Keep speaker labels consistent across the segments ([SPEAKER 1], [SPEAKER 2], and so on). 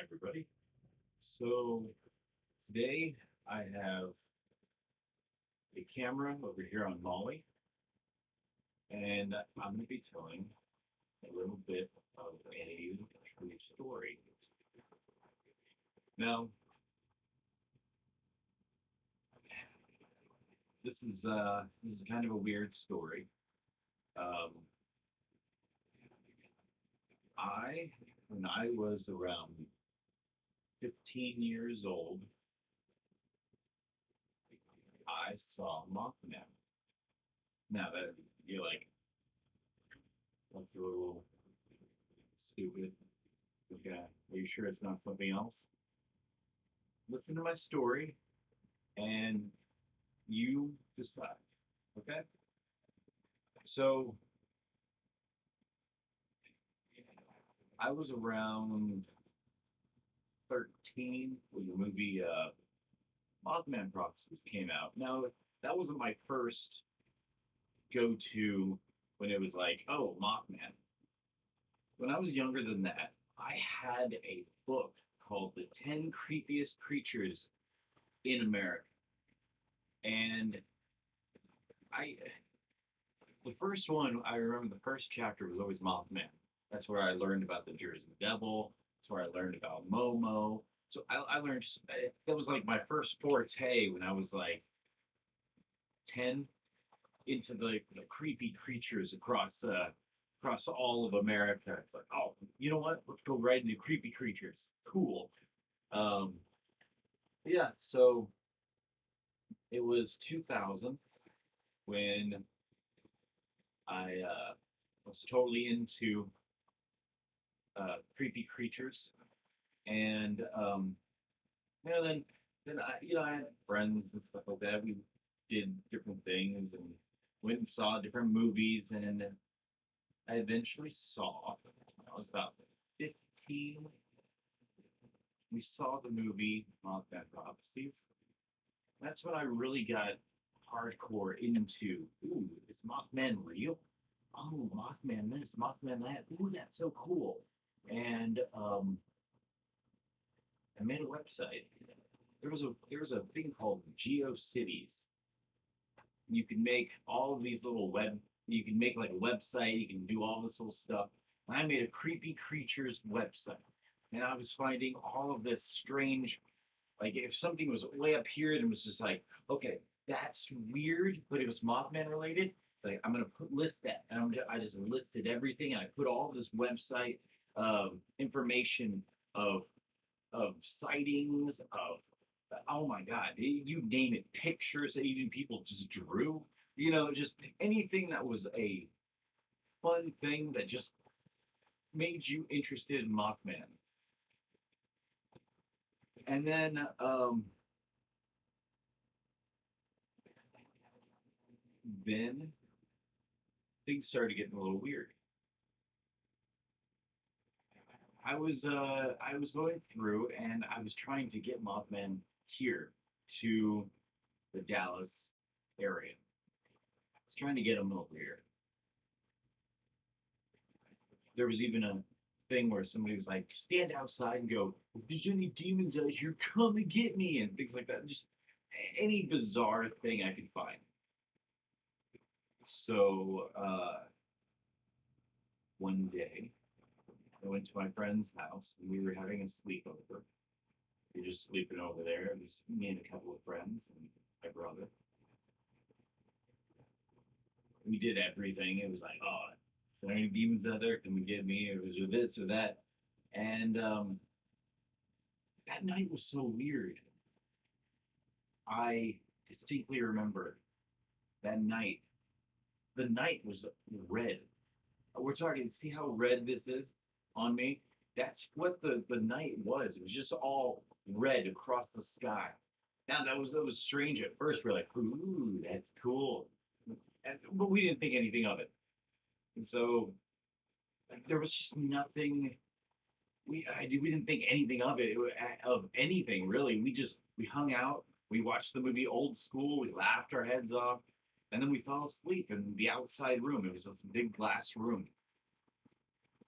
[SPEAKER 1] everybody. So today I have a camera over here on Molly, and I'm going to be telling a little bit of a true story. Now, this is kind of a weird story. Um, when I was around 15 years old, I saw Mothman. Now that you're like, that's a little stupid. Okay, are you sure it's not something else? Listen to my story and you decide. Okay? So I was around 13 when the movie Mothman Prophecies came out. Now, that wasn't my first go to when it was like, oh, Mothman. When I was younger than that, I had a book called The 10 Creepiest Creatures in America. And I the first one, I remember the first chapter was always Mothman. That's where I learned about the Jersey Devil. That's where I learned about Momo. So I learned that was like my first forte when I was like 10 into the creepy creatures across all of America. It's like, oh, you know what? Let's go right into creepy creatures. Cool. Um, yeah. So it was 2000 when I was totally into creepy creatures. And then I had friends and stuff like that. We did different things and went and saw different movies. And I eventually saw. I was about 15. We saw the movie Mothman Prophecies. That's when I really got hardcore into. Ooh, is Mothman real? Oh, Mothman this, Mothman that. Ooh, that's so cool. And I made a website. There was a thing called GeoCities. You can make all of these little web. You can make like a website. You can do all this little stuff. And I made a creepy creatures website, and I was finding all of this strange. Like if something was way up here and it was just like, okay, that's weird, but it was Mothman related. It's like I'm gonna list that, and I just listed everything, and I put all this website information of of sightings of oh my god, you name it, pictures that even people just drew, just anything that was a fun thing that just made you interested in Mothman. And then things started getting a little weird. I was going through and I was trying to get Mothman here to the Dallas area. I was trying to get him over here. There was even a thing where somebody was like, stand outside and go, if there's any demons out here, come and get me, and things like that. Just any bizarre thing I could find. So one day, I went to my friend's house and we were having a sleepover. We were just sleeping over there. It was me and a couple of friends and my brother. We did everything. It was like, oh, is there any demons out there? Can we get me? It was or this or that. And that night was so weird. I distinctly remember that night. The night was red. We're talking, see how red this is on me? That's what the night was. It was just all red across the sky. Now that was strange at first. We're like, ooh, that's cool. But we didn't think anything of it. And so like, there was just nothing. We didn't think anything of it, of anything really. We hung out. We watched the movie Old School. We laughed our heads off, and then we fell asleep in the outside room. It was this big glass room,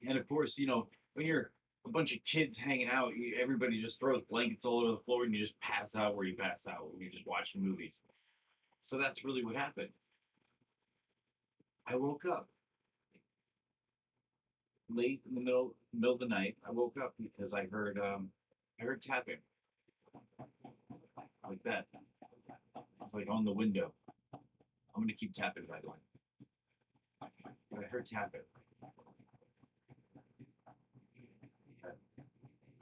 [SPEAKER 1] and of course, when you're a bunch of kids hanging out. Everybody just throws blankets all over the floor, and you just pass out where you pass out when you're just watching movies. So that's really what happened. I woke up late in the middle of the night. I woke up because I heard tapping like that. It's like on the window. I'm gonna keep tapping, by the way. But I heard tapping.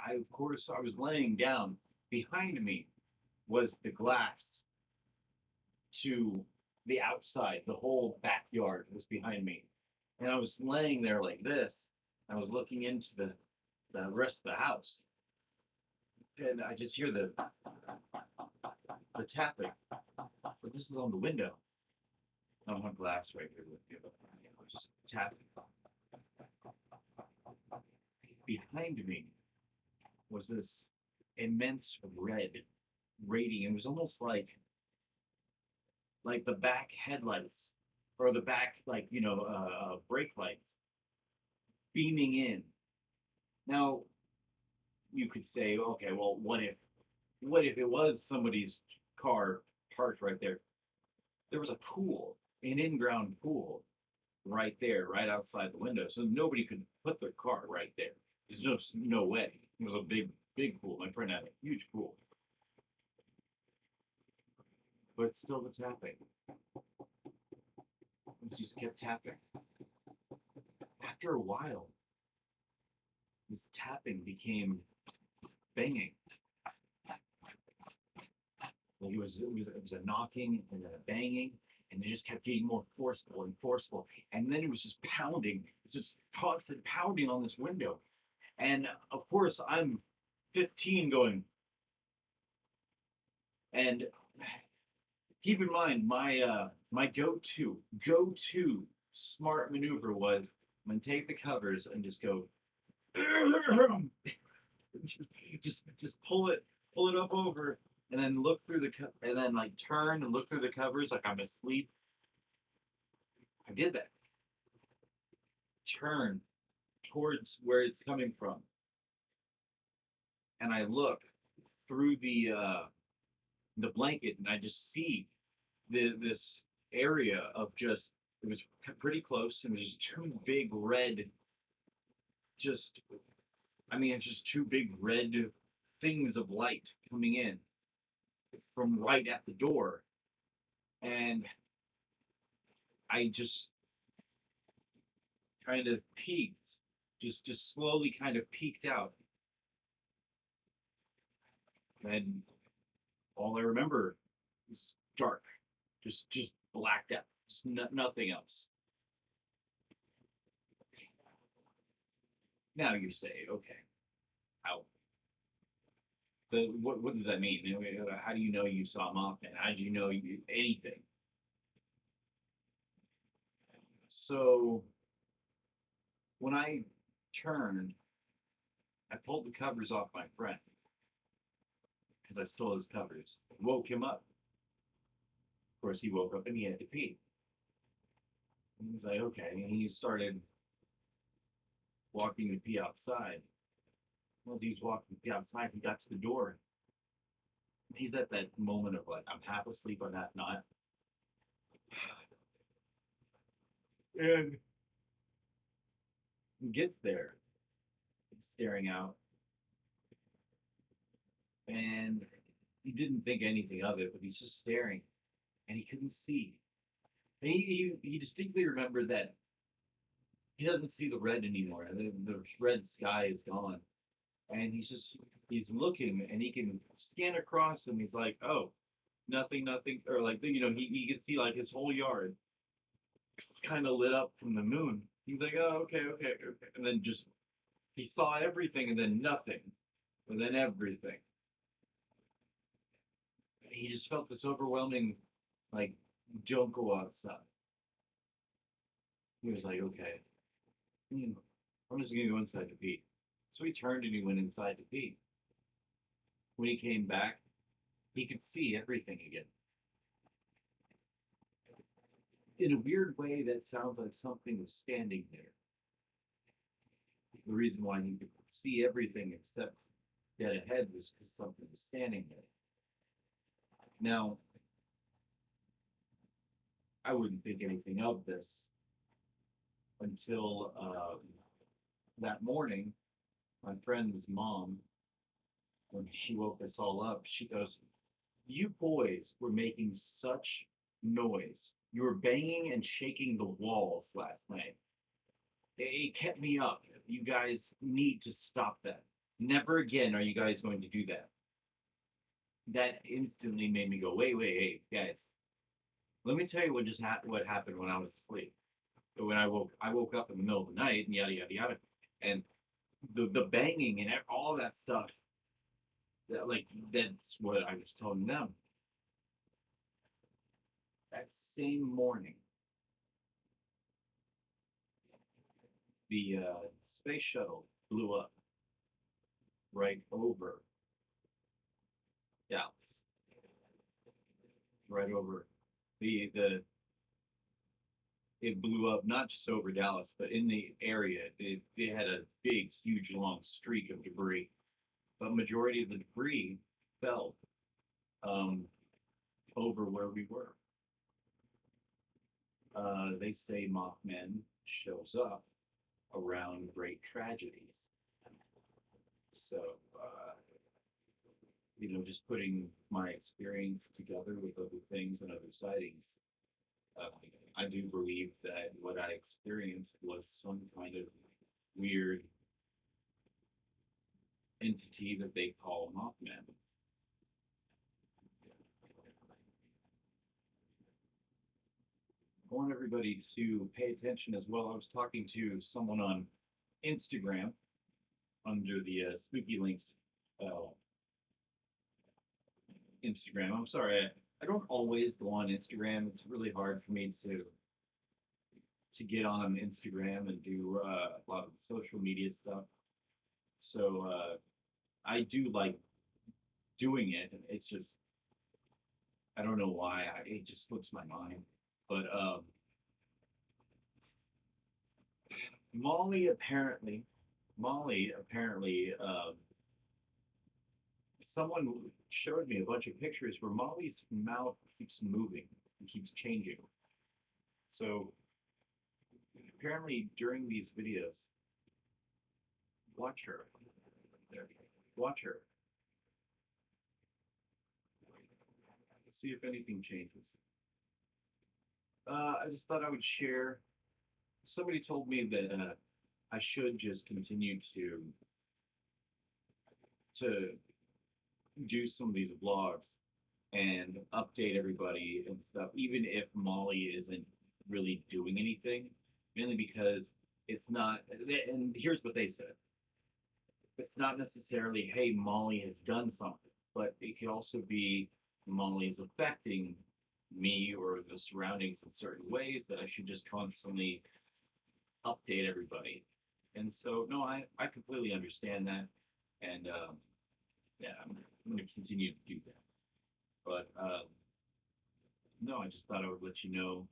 [SPEAKER 1] Of course, I was laying down. Behind me was the glass to the outside. The whole backyard was behind me, and I was laying there like this. I was looking into the rest of the house, and I just hear the tapping. But this is on the window. I don't have glass right here with you, but I was just tapping. Behind me was this immense red radiant. It was almost like the back headlights or the back brake lights beaming in. Now you could say, okay, well, what if it was somebody's car parked right there? There was a pool, an in-ground pool, right there, right outside the window, so nobody could put their car right there. There's no way. It was a big pool. My friend had a huge pool, but it's still the tapping. It just kept tapping. After a while, this tapping became banging. Like it was a knocking and then a banging, and it just kept getting more forceful and forceful. And then it was just pounding, just constant pounding on this window. And of course, I'm 15 going, and keep in mind my go to smart maneuver was I'm gonna take the covers and just go just pull it up over and then look through and then like turn and look through the covers like I'm asleep. I did that. Turn towards where it's coming from, and I look through the blanket, and I just see this area of just it was pretty close, and it was just two big red, just I mean it's just two big red things of light coming in from right at the door, and I just kind of peeked, just slowly kind of peeked out, and all I remember is dark, just blacked out, just nothing else. Now you say, okay, how what does that mean? I mean, how do you know you saw Mothman? How do you know anything? So when I turned, I pulled the covers off my friend because I stole his covers. Woke him up. Of course, he woke up and he had to pee. And he was like, okay, and he started walking to pee outside. As he was walking to pee outside, he got to the door. He's at that moment of like, I'm half asleep, I'm half not. And he gets there, he's staring out, and he didn't think anything of it, but he's just staring, and he couldn't see. And he distinctly remembered that he doesn't see the red anymore. The red sky is gone, and he's looking, and he can scan across, and he's like, oh, nothing, nothing, or like he can see like his whole yard. It's kind of lit up from the moon. He's like, oh, okay, okay, okay, and then just he saw everything, and then nothing, and then everything. He just felt this overwhelming, like, don't go outside. He was like, okay, I'm just gonna go inside to pee. So he turned and he went inside to pee. When he came back, he could see everything again. In a weird way, that sounds like something was standing there. The reason why he could see everything except dead ahead was because something was standing there. Now, I wouldn't think anything of this until that morning. My friend's mom, when she woke us all up, she goes, "You boys were making such noise. You were banging and shaking the walls last night. It kept me up. You guys need to stop that. Never again are you guys going to do that." That instantly made me go, "Wait, wait, hey, guys. Let me tell you what happened when I was asleep. When I woke up in the middle of the night and yada yada yada, and the banging and all that stuff. That's what I was telling them. That same morning, the space shuttle blew up right over Dallas, right over the it blew up not just over Dallas, but in the area. It had a big, huge, long streak of debris, but majority of the debris fell um, over where we were. They say Mothman shows up around great tragedies. So, uh, just putting my experience together with other things and other sightings, uh, I do believe that what I experienced was some kind of weird entity that they call Mothman. I want everybody to pay attention as well. I was talking to someone on Instagram under the Spooky Links uh, Instagram. I'm sorry, I don't always go on Instagram. It's really hard for me to get on Instagram and do a lot of the social media stuff. So I do like doing it, and it's just I don't know why it just slips my mind. But Molly apparently, Molly apparently, someone showed me a bunch of pictures where Molly's mouth keeps moving and keeps changing. So apparently during these videos, watch her. There, watch her. See if anything changes. I just thought I would share. Somebody told me that I should just continue to do some of these vlogs and update everybody and stuff, even if Molly isn't really doing anything, mainly because it's not. And here's what they said: it's not necessarily, hey, Molly has done something, but it could also be Molly's affecting me or the surroundings in certain ways that I should just constantly update everybody. And so, no, I completely understand that. And yeah, I'm going to continue to do that. But no, I just thought I would let you know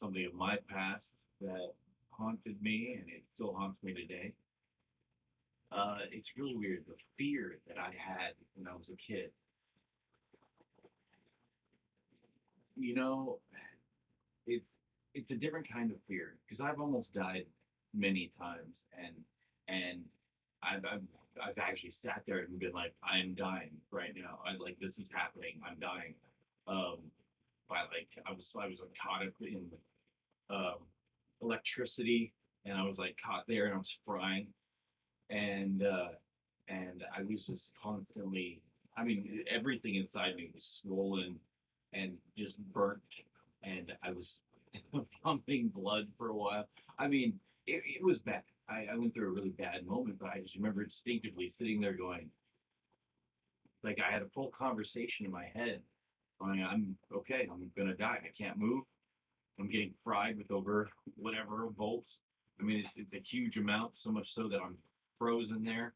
[SPEAKER 1] something of my past that haunted me and it still haunts me today. It's really weird. The fear that I had when I was a kid, you know, it's it's a different kind of fear because I've almost died many times, and I've I've actually sat there and been like, I am dying right now. I like this is happening. I'm dying. Um, by like I was like, caught up in um, electricity, and I was like caught there, and I was frying, and I was just constantly. I mean, everything inside me was swollen and just burnt, and I was pumping blood for a while. I mean, it was bad. I went through a really bad moment, but I just remember instinctively sitting there going, like I had a full conversation in my head. I'm okay. I'm gonna die. I can't move. I'm getting fried with over whatever volts. I mean, it's a huge amount, so much so that I'm frozen there.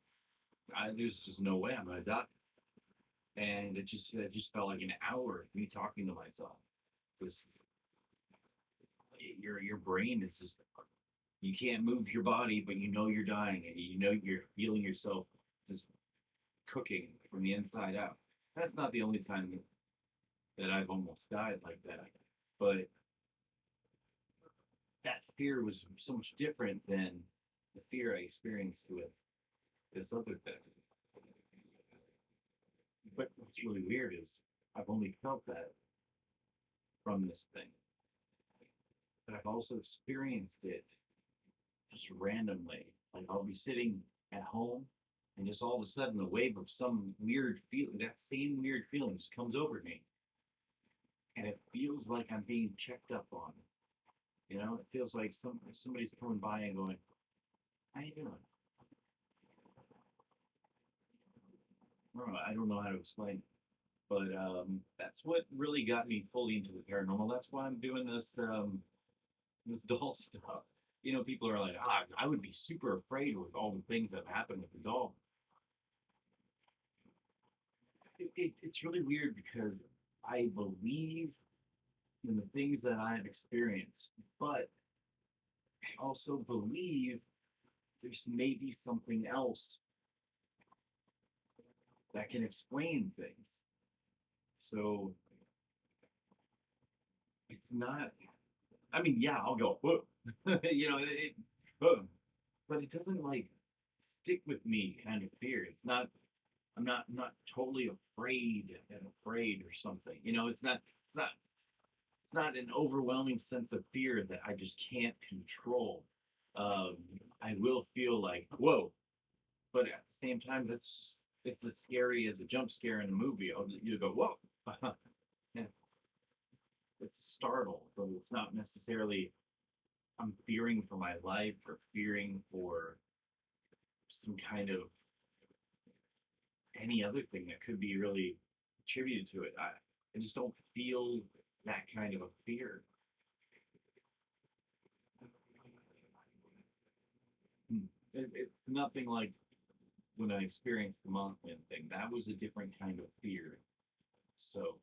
[SPEAKER 1] There's just no way I'm gonna die. And it just felt like an hour of me talking to myself. This your brain is just You can't move your body, but you know you're dying, and you know you're feeling yourself just cooking from the inside out. That's not the only time that I've almost died like that, but that fear was so much different than the fear I experienced with this other thing. But what's really weird is I've only felt that from this thing, but I've also experienced it just randomly. Like I'll be sitting at home, and just all of a sudden, a wave of some weird feeling, that same weird feeling, just comes over me, and it feels like I'm being checked up on. You know, it feels like somebody's coming by and going, "How you doing?" I don't know how to explain it, but that's what really got me fully into the paranormal. That's why I'm doing this doll stuff. You know, people are like, ah, I would be super afraid with all the things that happen with the doll. It's really weird because I believe in the things that I've experienced, but I also believe there's maybe something else that can explain things. So it's not. I mean, yeah, I'll go, whoa, whoa, but it doesn't like stick with me kind of fear. It's not. I'm not totally afraid or something. You know, it's not. It's not. It's not an overwhelming sense of fear that I just can't control. Um, I will feel like whoa, but at the same time, it's as scary as a jump scare in a movie. You go whoa, yeah, it's startled, but it's not necessarily I'm fearing for my life or fearing for some kind of any other thing that could be really attributed to it. I just don't feel that kind of a fear. It's nothing like when I experienced the Mothman thing. That was a different kind of fear. So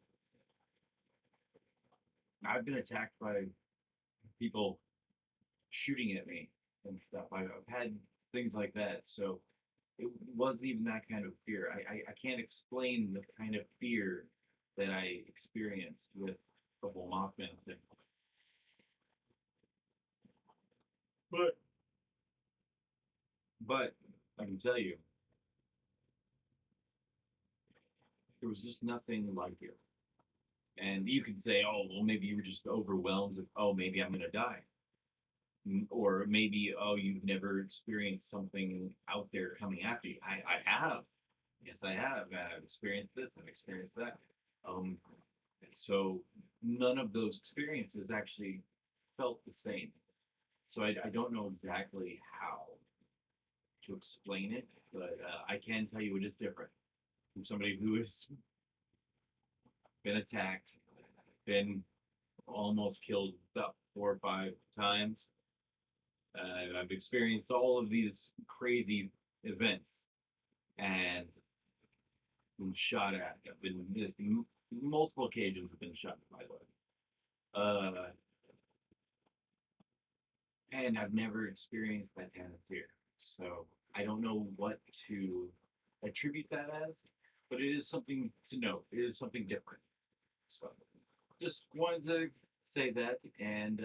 [SPEAKER 1] I've been attacked by people shooting at me and stuff. I've had things like that. So it wasn't even that kind of fear. I can't explain the kind of fear that I experienced with the whole Mothman thing. But but I can tell you, there was just nothing like it. And you could say, oh, well, maybe you were just overwhelmed with, oh, maybe I'm gonna die. Or maybe, oh, you've never experienced something out there coming after you. I have. Yes, I have. I've experienced this. I've experienced that. Um, so none of those experiences actually felt the same. So I don't know exactly how to explain it, but I can tell you it is different from somebody who has been attacked, been almost killed about 4 or 5 times. I've experienced all of these crazy events and been shot at. I've been multiple occasions have been shot, by the way. Uh, and I've never experienced that kind of fear. So I don't know what to attribute that as, but it is something to note. It is something different. So just wanted to say that and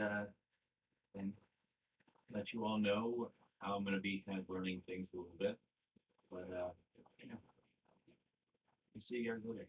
[SPEAKER 1] let you all know how I'm going to be kind of learning things a little bit. But you know, see you guys later.